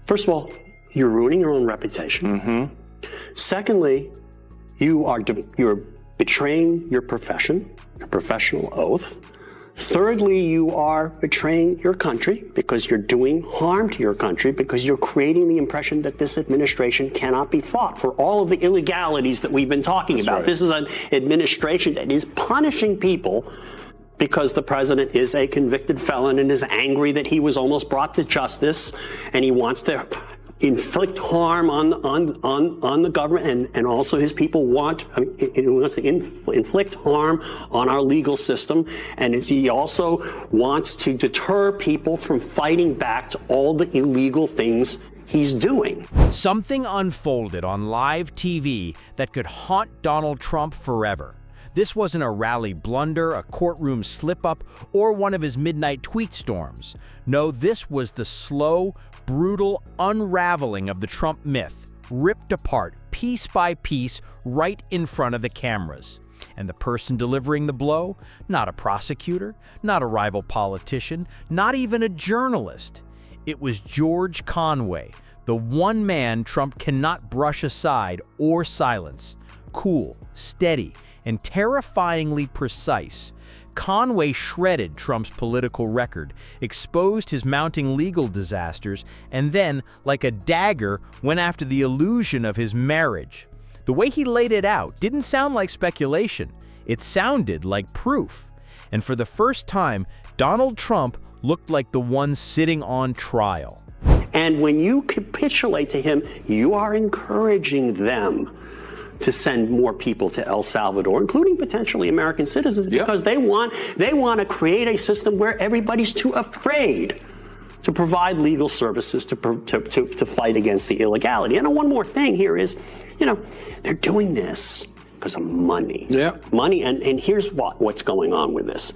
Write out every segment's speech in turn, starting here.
First of all, you're ruining your own reputation. Secondly, you're betraying your profession, your professional oath. Thirdly, you are betraying your country because you're doing harm to your country, because you're creating the impression that this administration cannot be fought for all of the illegalities that we've been talking about. Right. This is an administration that is punishing people because the president is a convicted felon and is angry that he was almost brought to justice, and he wants to inflict harm on the government, and also his people he wants to inflict harm on our legal system, and he also wants to deter people from fighting back to all the illegal things he's doing. Something unfolded on live TV that could haunt Donald Trump forever. This wasn't a rally blunder, a courtroom slip-up, or one of his midnight tweet storms. No, this was the slow, brutal unraveling of the Trump myth, ripped apart piece by piece right in front of the cameras. And the person delivering the blow? Not a prosecutor, not a rival politician, not even a journalist. It was George Conway, the one man Trump cannot brush aside or silence. Cool, steady, and terrifyingly precise. Conway shredded Trump's political record, exposed his mounting legal disasters, and then, like a dagger, went after the illusion of his marriage. The way he laid it out didn't sound like speculation. It sounded like proof. And for the first time, Donald Trump looked like the one sitting on trial. And when you capitulate to him, you are encouraging them to send more people to El Salvador, including potentially American citizens, because they want to create a system where everybody's too afraid to provide legal services to fight against the illegality. And one more thing here is, they're doing this because of money. Money, and here's what's going on with this.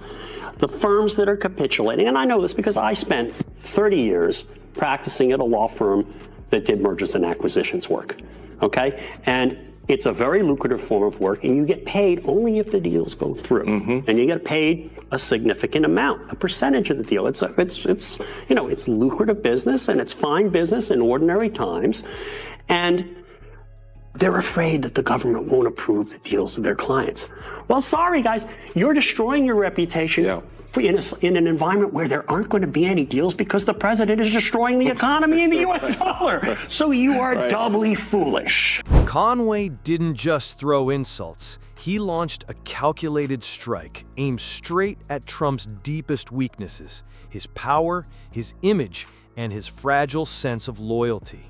The firms that are capitulating, and I know this because I spent 30 years practicing at a law firm that did mergers and acquisitions work, okay? And it's a very lucrative form of work, and you get paid only if the deals go through. And you get paid a significant amount, a percentage of the deal. It's lucrative business, and it's fine business in ordinary times. And they're afraid that the government won't approve the deals of their clients. Well, sorry, guys, you're destroying your reputation in an environment where there aren't going to be any deals because the president is destroying the economy and the U.S. dollar. So you are doubly foolish. Conway didn't just throw insults. He launched a calculated strike aimed straight at Trump's deepest weaknesses: his power, his image, and his fragile sense of loyalty.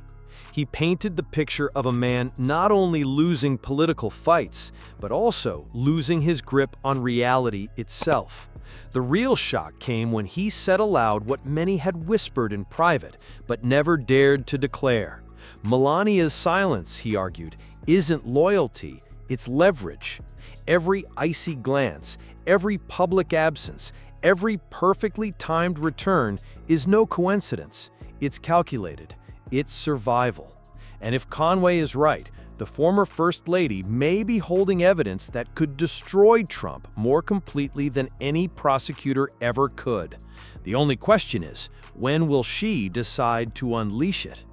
He painted the picture of a man not only losing political fights, but also losing his grip on reality itself. The real shock came when he said aloud what many had whispered in private, but never dared to declare. Melania's silence, he argued, isn't loyalty, it's leverage. Every icy glance, every public absence, every perfectly timed return is no coincidence. It's calculated. It's survival. And if Conway is right, the former First Lady may be holding evidence that could destroy Trump more completely than any prosecutor ever could. The only question is, when will she decide to unleash it?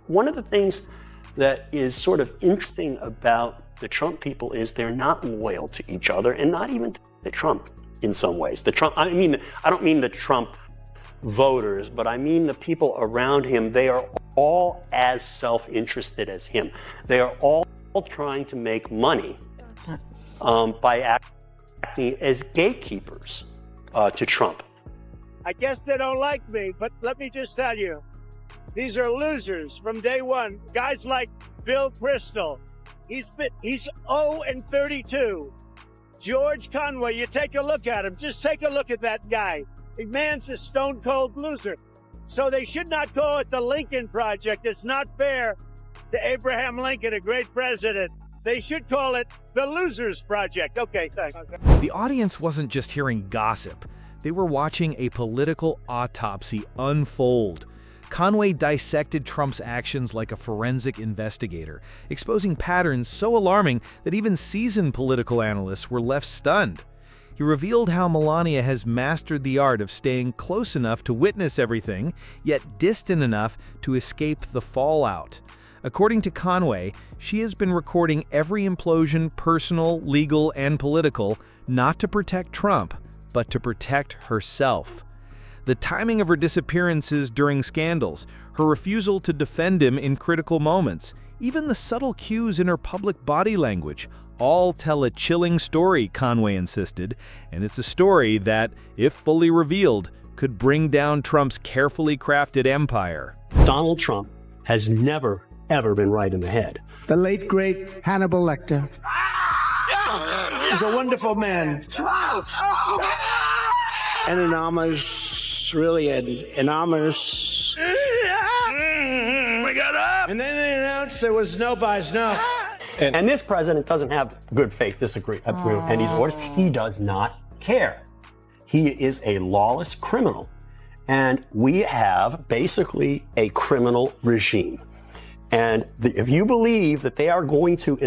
One of the things that is sort of interesting about the Trump people is they're not loyal to each other, and not even to Trump in some ways. I don't mean the Trump voters, but I mean the people around him. They are all as self-interested as him. They are all trying to make money by acting as gatekeepers to Trump. I guess they don't like me, but let me just tell you, these are losers from day one. Guys like Bill Kristol, he's 0-32. George Conway, you take a look at him. Just take a look at that guy. The man's a stone-cold loser. So they should not call it the Lincoln Project. It's not fair to Abraham Lincoln, a great president. They should call it the Losers Project. Okay, thanks. The audience wasn't just hearing gossip. They were watching a political autopsy unfold. Conway dissected Trump's actions like a forensic investigator, exposing patterns so alarming that even seasoned political analysts were left stunned. He revealed how Melania has mastered the art of staying close enough to witness everything, yet distant enough to escape the fallout. According to Conway, she has been recording every implosion, personal, legal, and political, not to protect Trump, but to protect herself. The timing of her disappearances during scandals, her refusal to defend him in critical moments, even the subtle cues in her public body language, all tell a chilling story, Conway insisted, and it's a story that, if fully revealed, could bring down Trump's carefully crafted empire. Donald Trump has never, ever been right in the head. The late, great Hannibal Lecter. He's a wonderful man. An enormous, really an ominous. We got up! And then they announced there was no buys, no. And this president doesn't have good faith disagreement and these orders. He does not care. He is a lawless criminal. And we have basically a criminal regime. And if you believe that they are going to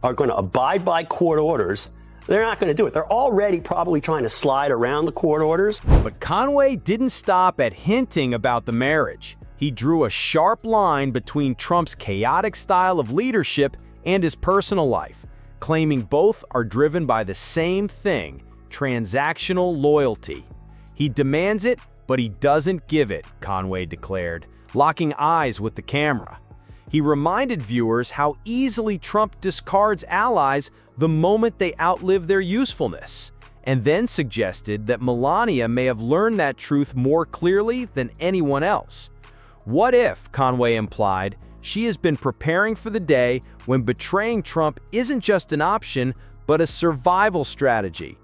abide by court orders, they're not going to do it. They're already probably trying to slide around the court orders. But Conway didn't stop at hinting about the marriage. He drew a sharp line between Trump's chaotic style of leadership and his personal life, claiming both are driven by the same thing, transactional loyalty. He demands it, but he doesn't give it, Conway declared, locking eyes with the camera. He reminded viewers how easily Trump discards allies the moment they outlive their usefulness, and then suggested that Melania may have learned that truth more clearly than anyone else. What if, Conway implied, she has been preparing for the day when betraying Trump isn't just an option, but a survival strategy?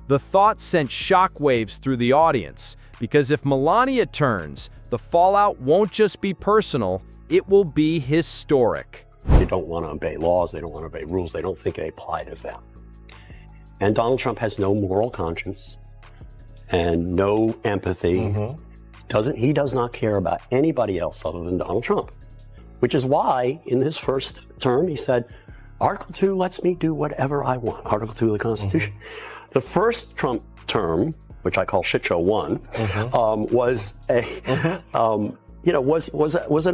The thought sent shockwaves through the audience, because if Melania turns, the fallout won't just be personal, it will be historic. They don't want to obey laws, they don't want to obey rules, they don't think they apply to them. And Donald Trump has no moral conscience and no empathy. He does not care about anybody else other than Donald Trump, which is why in his first term he said, Article 2 lets me do whatever I want, Article 2 of the Constitution. The first Trump term, which I call Shit Show 1, was an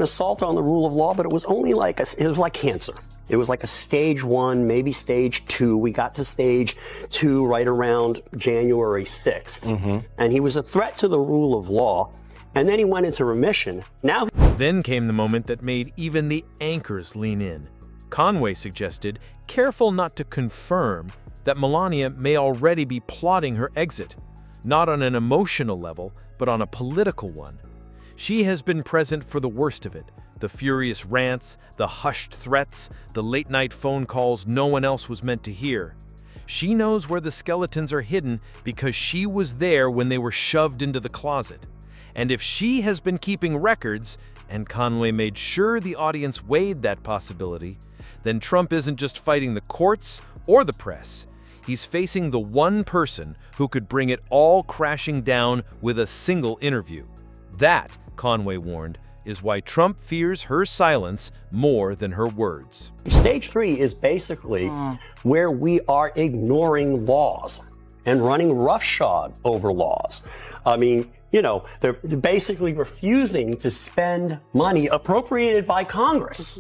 assault on the rule of law, but it was only like it was like cancer. It was like a stage 1, maybe stage 2. We got to stage 2 right around January 6th. And he was a threat to the rule of law. And then he went into remission. Now, Then came the moment that made even the anchors lean in. Conway suggested, careful not to confirm, that Melania may already be plotting her exit, not on an emotional level, but on a political one. She has been present for the worst of it, the furious rants, the hushed threats, the late-night phone calls no one else was meant to hear. She knows where the skeletons are hidden because she was there when they were shoved into the closet. And if she has been keeping records, and Conway made sure the audience weighed that possibility, then Trump isn't just fighting the courts or the press. He's facing the one person who could bring it all crashing down with a single interview. That, Conway warned, is why Trump fears her silence more than her words. stage 3 is basically where we are ignoring laws and running roughshod over laws. I mean, they're basically refusing to spend money appropriated by Congress,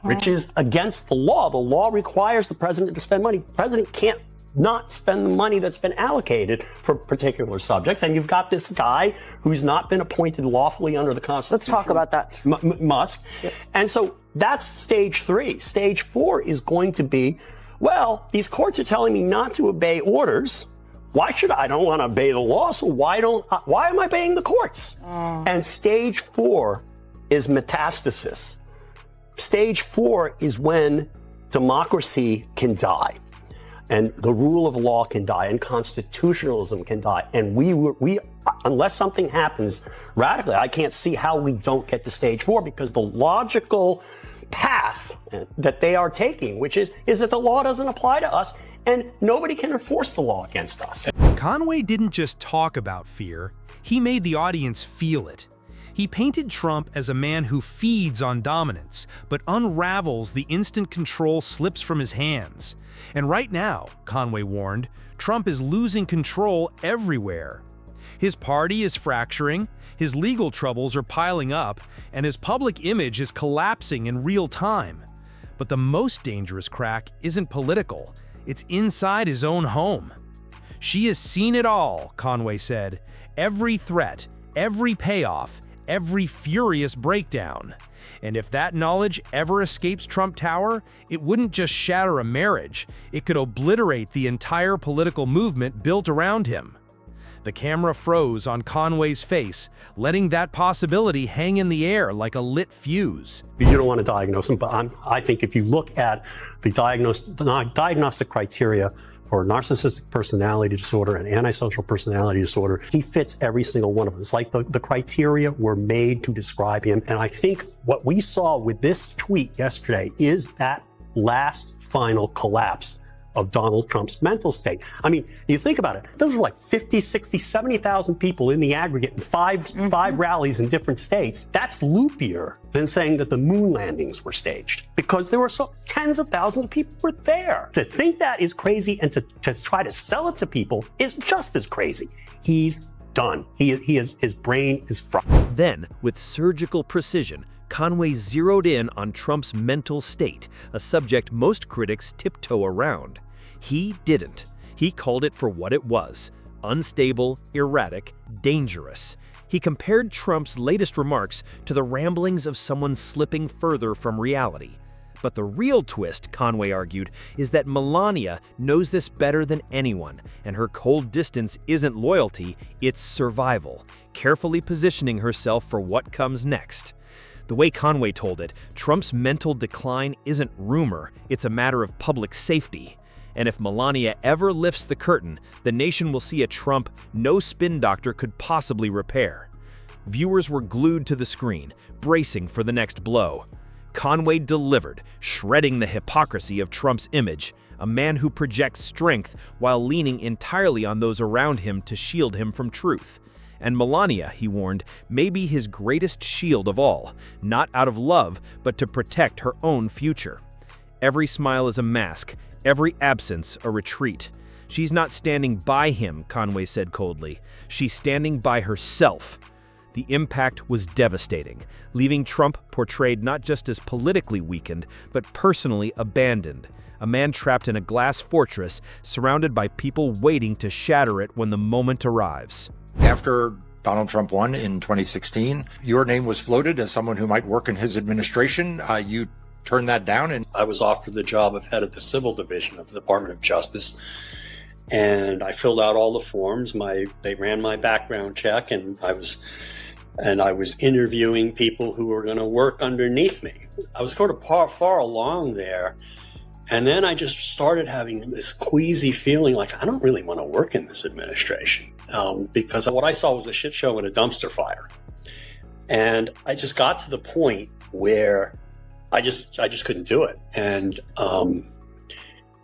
which is against the law. The law requires the president to spend money. The president can't not spend the money that's been allocated for particular subjects. And you've got this guy who's not been appointed lawfully under the Constitution. Let's talk about that. Musk. Yep. And so that's stage 3. Stage 4 is going to be, well, these courts are telling me not to obey orders. Why should I? I don't want to obey the law, so why am I obeying the courts? And stage 4 is metastasis. Stage 4 is when democracy can die, and the rule of law can die, and constitutionalism can die. And we unless something happens radically, I can't see how we don't get to stage 4, because the logical path that they are taking, which is that the law doesn't apply to us, and nobody can enforce the law against us. Conway didn't just talk about fear, he made the audience feel it. He painted Trump as a man who feeds on dominance, but unravels the instant control slips from his hands. And right now, Conway warned, Trump is losing control everywhere. His party is fracturing, his legal troubles are piling up, and his public image is collapsing in real time. But the most dangerous crack isn't political, it's inside his own home. She has seen it all, Conway said. Every threat, every payoff, every furious breakdown. And if that knowledge ever escapes Trump Tower, it wouldn't just shatter a marriage, it could obliterate the entire political movement built around him. The camera froze on Conway's face, letting that possibility hang in the air like a lit fuse. You don't want to diagnose him, but I think if you look at the diagnostic criteria for narcissistic personality disorder and antisocial personality disorder, he fits every single one of them. It's like the criteria were made to describe him. And I think what we saw with this tweet yesterday is that last final collapse of Donald Trump's mental state. I mean, you think about it, those were like 50, 60, 70,000 people in the aggregate in five rallies in different states. That's loopier than saying that the moon landings were staged, because there were tens of thousands of people were there. To think that is crazy, and to try to sell it to people is just as crazy. He's done. His brain is fried. Then, with surgical precision, Conway zeroed in on Trump's mental state, a subject most critics tiptoe around. He didn't. He called it for what it was: unstable, erratic, dangerous. He compared Trump's latest remarks to the ramblings of someone slipping further from reality. But the real twist, Conway argued, is that Melania knows this better than anyone, and her cold distance isn't loyalty, it's survival, carefully positioning herself for what comes next. The way Conway told it, Trump's mental decline isn't rumor, it's a matter of public safety. And if Melania ever lifts the curtain, the nation will see a Trump no spin doctor could possibly repair. Viewers were glued to the screen, bracing for the next blow. Conway delivered, shredding the hypocrisy of Trump's image, a man who projects strength while leaning entirely on those around him to shield him from truth. And Melania, he warned, may be his greatest shield of all, not out of love, but to protect her own future. Every smile is a mask, every absence a retreat. She's not standing by him, Conway said coldly. She's standing by herself. The impact was devastating, leaving Trump portrayed not just as politically weakened, but personally abandoned. A man trapped in a glass fortress, surrounded by people waiting to shatter it when the moment arrives. After Donald Trump won in 2016, your name was floated as someone who might work in his administration. You turned that down, and I was offered the job of head of the Civil Division of the Department of Justice, and I filled out all the forms. They ran my background check, and I was interviewing people who were going to work underneath me. I was sort of far along there, and then I just started having this queasy feeling like I don't really want to work in this administration, because what I saw was a shit show and a dumpster fire. And I just got to the point where I just couldn't do it. And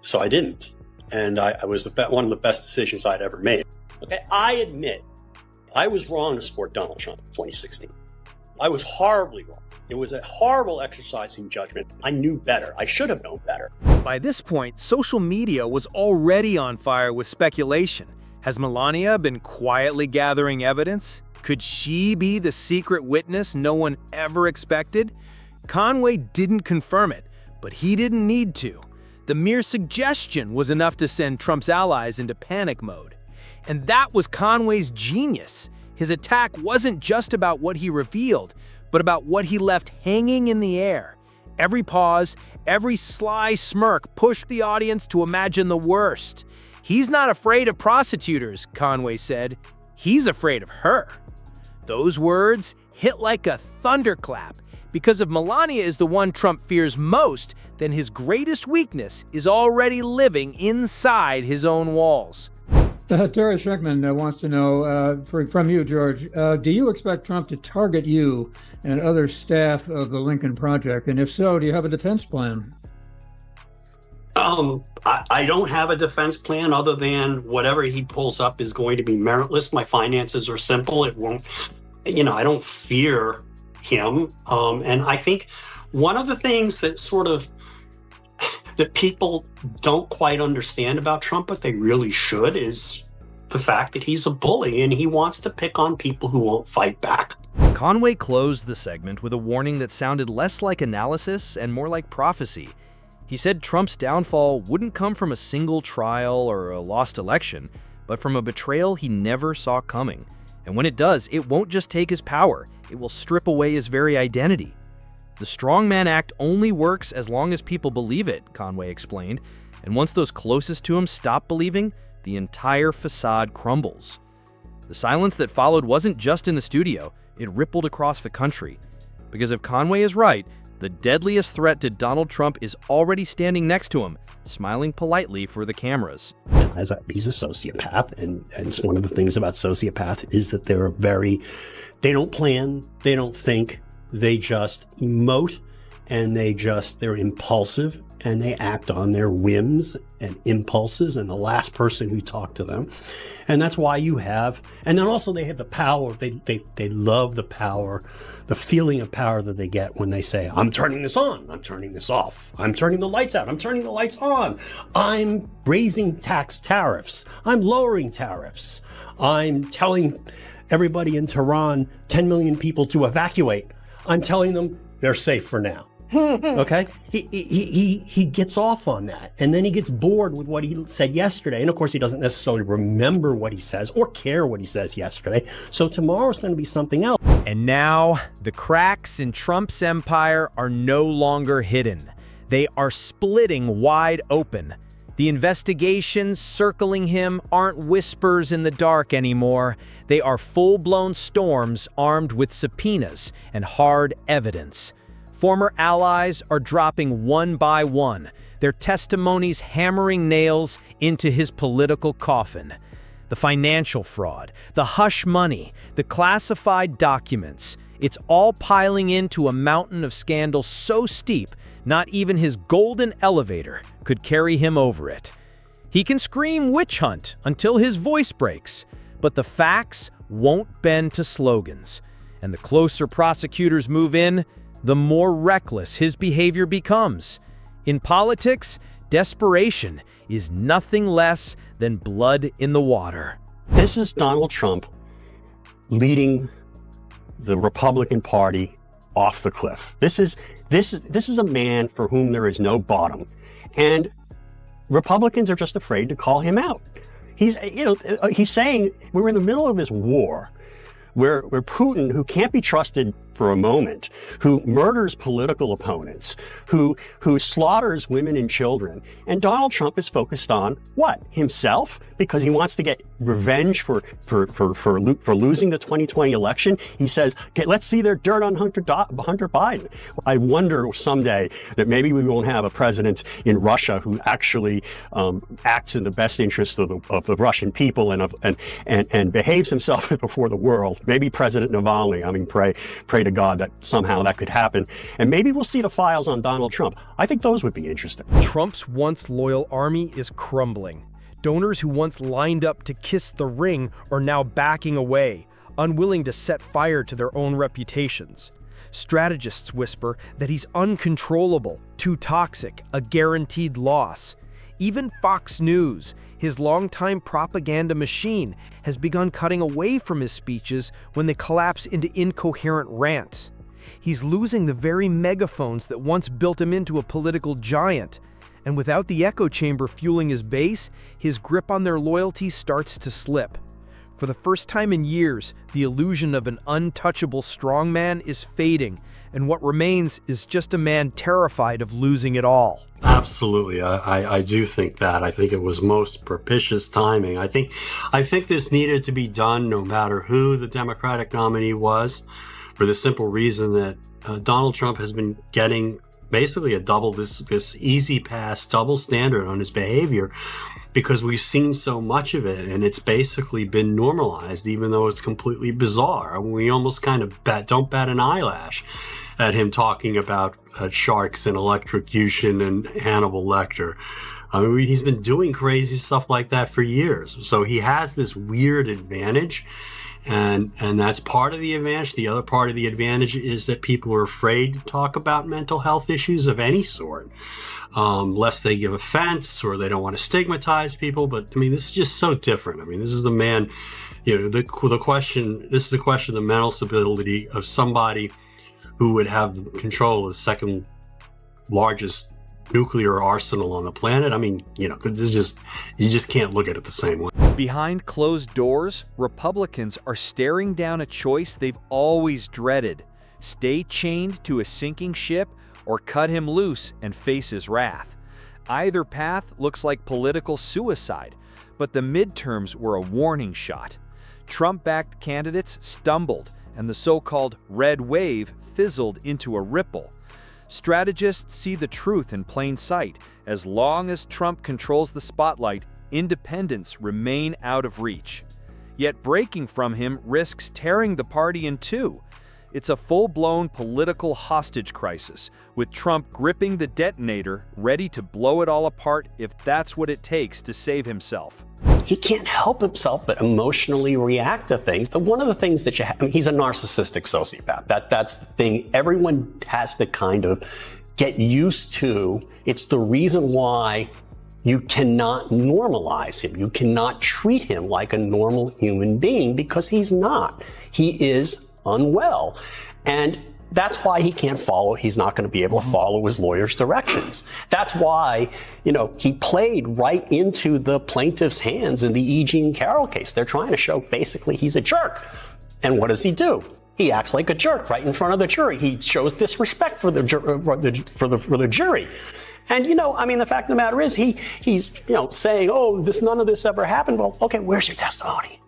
so I didn't. And I was one of the best decisions I'd ever made. Okay, I admit I was wrong to support Donald Trump in 2016. I was horribly wrong. It was a horrible exercise in judgment. I knew better. I should have known better. By this point, social media was already on fire with speculation. Has Melania been quietly gathering evidence? Could she be the secret witness no one ever expected? Conway didn't confirm it, but he didn't need to. The mere suggestion was enough to send Trump's allies into panic mode. And that was Conway's genius. His attack wasn't just about what he revealed, but about what he left hanging in the air. Every pause, every sly smirk pushed the audience to imagine the worst. He's not afraid of prosecutors, Conway said. He's afraid of her. Those words hit like a thunderclap. Because if Melania is the one Trump fears most, then his greatest weakness is already living inside his own walls. Terry Schreckman wants to know from you, George, do you expect Trump to target you and other staff of the Lincoln Project? And if so, do you have a defense plan? I don't have a defense plan other than whatever he pulls up is going to be meritless. My finances are simple. It I don't fear him. And I think one of the things that that people don't quite understand about Trump, but they really should, is the fact that he's a bully and he wants to pick on people who won't fight back. Conway closed the segment with a warning that sounded less like analysis and more like prophecy. He said Trump's downfall wouldn't come from a single trial or a lost election, but from a betrayal he never saw coming. And when it does, it won't just take his power, it will strip away his very identity. The strongman act only works as long as people believe it, Conway explained, and once those closest to him stop believing, the entire facade crumbles. The silence that followed wasn't just in the studio, it rippled across the country. Because if Conway is right, the deadliest threat to Donald Trump is already standing next to him, smiling politely for the cameras. He's a sociopath, and it's one of the things about sociopaths is that they don't plan, they don't think, they just emote, and they're impulsive, and they act on their whims and impulses and the last person who talked to them. And that's why and then also they have the power, they love the power, the feeling of power that they get when they say, I'm turning this on, I'm turning this off, I'm turning the lights out, I'm turning the lights on, I'm raising tariffs, I'm lowering tariffs, I'm telling everybody in Tehran, 10 million people to evacuate, I'm telling them they're safe for now. Okay? He gets off on that, and then he gets bored with what he said yesterday. And of course, he doesn't necessarily remember what he says or care what he says yesterday. So tomorrow's going to be something else. And now, the cracks in Trump's empire are no longer hidden. They are splitting wide open. The investigations circling him aren't whispers in the dark anymore. They are full-blown storms armed with subpoenas and hard evidence. Former allies are dropping one by one, their testimonies hammering nails into his political coffin. The financial fraud, the hush money, the classified documents, it's all piling into a mountain of scandals so steep, not even his golden elevator could carry him over it. He can scream witch hunt until his voice breaks, but the facts won't bend to slogans. And the closer prosecutors move in, the more reckless his behavior becomes. In politics, desperation is nothing less than blood in the water. This is Donald Trump leading the Republican Party off the cliff. This is a man for whom there is no bottom, and Republicans are just afraid to call him out. He's saying we're in the middle of this war where Putin, who can't be trusted for a moment, who murders political opponents, who slaughters women and children, and Donald Trump is focused on what? Himself? Because he wants to get revenge for losing the 2020 election. He says, okay, let's see their dirt on Hunter Biden. I wonder someday that maybe we won't have a president in Russia who actually acts in the best interest of the Russian people and behaves himself before the world. Maybe President Navalny. I mean, pray to God that somehow that could happen. And maybe we'll see the files on Donald Trump. I think those would be interesting. Trump's once loyal army is crumbling. Donors who once lined up to kiss the ring are now backing away, unwilling to set fire to their own reputations. Strategists whisper that he's uncontrollable, too toxic, a guaranteed loss. Even Fox News, his longtime propaganda machine, has begun cutting away from his speeches when they collapse into incoherent rants. He's losing the very megaphones that once built him into a political giant. And without the echo chamber fueling his base, his grip on their loyalty starts to slip. For the first time in years, the illusion of an untouchable strongman is fading, and what remains is just a man terrified of losing it all. Absolutely. I do think that. I think it was most propitious timing. I think this needed to be done no matter who the Democratic nominee was, for the simple reason that Donald Trump has been getting basically this easy pass double standard on his behavior, because we've seen so much of it and it's basically been normalized, even though it's completely bizarre. We almost kind of don't bat an eyelash at him talking about sharks and electrocution and Hannibal Lecter. I mean, he's been doing crazy stuff like that for years. So he has this weird advantage. And that's part of the advantage. The other part of the advantage is that people are afraid to talk about mental health issues of any sort, lest they give offense or they don't want to stigmatize people. But I mean, this is just so different. I mean, this is the man, the question, this is the question of the mental stability of somebody who would have control of the second largest nuclear arsenal on the planet. I mean, this is just, you just can't look at it the same way. Behind closed doors, Republicans are staring down a choice they've always dreaded: stay chained to a sinking ship or cut him loose and face his wrath. Either path looks like political suicide, but the midterms were a warning shot. Trump-backed candidates stumbled, and the so-called red wave fizzled into a ripple. Strategists see the truth in plain sight. As long as Trump controls the spotlight, independents remain out of reach. Yet breaking from him risks tearing the party in two. It's a full-blown political hostage crisis, with Trump gripping the detonator, ready to blow it all apart if that's what it takes to save himself. He can't help himself but emotionally react to things. But one of the things that he's a narcissistic sociopath. That's the thing everyone has to kind of get used to. It's the reason why you cannot normalize him. You cannot treat him like a normal human being, because he's not. He is unwell. And that's why he can't follow. He's not going to be able to follow his lawyer's directions. That's why, he played right into the plaintiff's hands in the E. Jean Carroll case. They're trying to show basically he's a jerk. And what does he do? He acts like a jerk right in front of the jury. He shows disrespect for the jury. And, the fact of the matter is he's saying, oh, none of this ever happened. Well, okay, where's your testimony?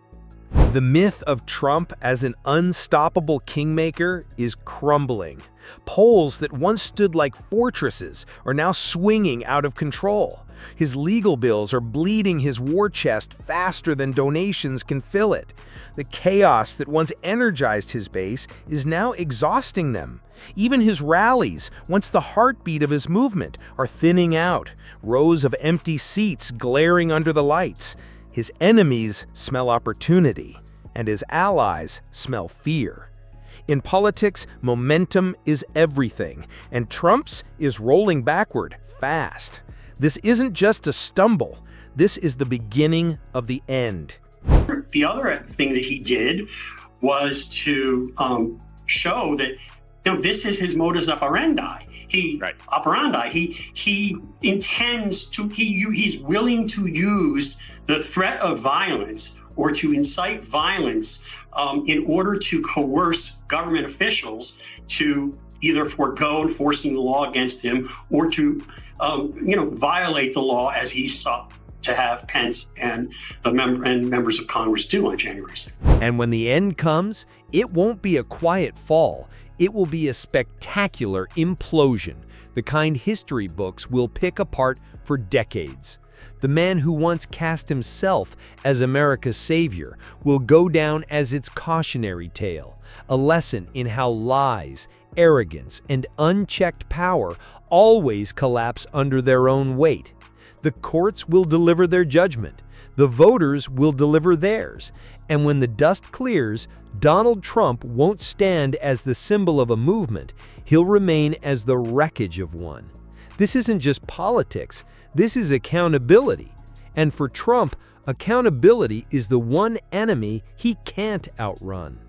The myth of Trump as an unstoppable kingmaker is crumbling. Polls that once stood like fortresses are now swinging out of control. His legal bills are bleeding his war chest faster than donations can fill it. The chaos that once energized his base is now exhausting them. Even his rallies, once the heartbeat of his movement, are thinning out, rows of empty seats glaring under the lights. His enemies smell opportunity, and his allies smell fear. In politics, momentum is everything, and Trump's is rolling backward fast. This isn't just a stumble. This is the beginning of the end. The other thing that he did was to show that this is his modus operandi. He intends to. He's willing to use the threat of violence or to incite violence in order to coerce government officials to either forego enforcing the law against him or to violate the law, as he sought to have Pence and members of Congress do on January 6th. And when the end comes, it won't be a quiet fall. It will be a spectacular implosion, the kind history books will pick apart for decades. The man who once cast himself as America's savior will go down as its cautionary tale, a lesson in how lies, arrogance, and unchecked power always collapse under their own weight. The courts will deliver their judgment. The voters will deliver theirs. And when the dust clears, Donald Trump won't stand as the symbol of a movement. He'll remain as the wreckage of one. This isn't just politics. This is accountability. And for Trump, accountability is the one enemy he can't outrun.